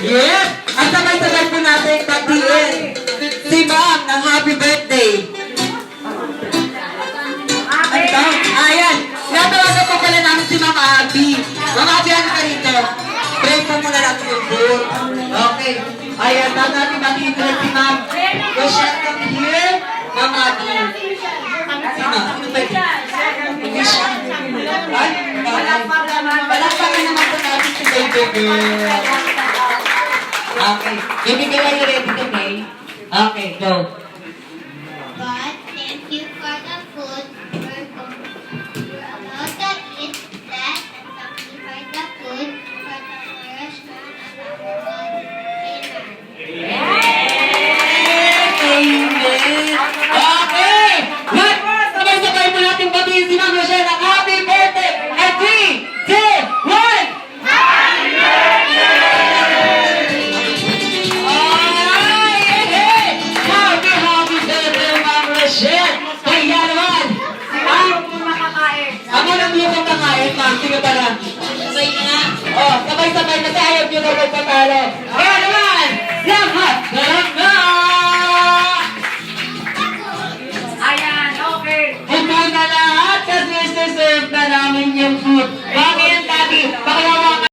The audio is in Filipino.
Yes! At sabay-sabay po natin batiin si Ma'am ng happy birthday. Ano ba? Ayan! Natawagan po pala namin si Ma'am Abby. Ma'am Abby, ano ka rito? Pray po muna lang yung food. Okay. Ayan, natin batiin po si Ma'am. Rochelle, come here. Ma'am Abby. Sino? Sino ba ito? Ay, palakpakan naman po natin si baby girl. Okay. Baby girl, are you ready to pray? Okay, go. God, thank you for the food we're about to eat. Bless and sanctify the food for the nourishment of our body. Amen. Amen. Okay. What? Sabay-sabay mo natin batiin si Ma'am Rochelle ng happy birthday. And 3, 2, 1. Happy birthday, Ma'am Rochelle. Kaya naman. Ako lang yung kakain, ma'am. Sige pala. Sabay nga. Oh, sabay-sabay na tayo. Yung na magpatalo. Kaya naman. Lahat. Ayan, okay. Ito na lahat kasi serve na namin yung food.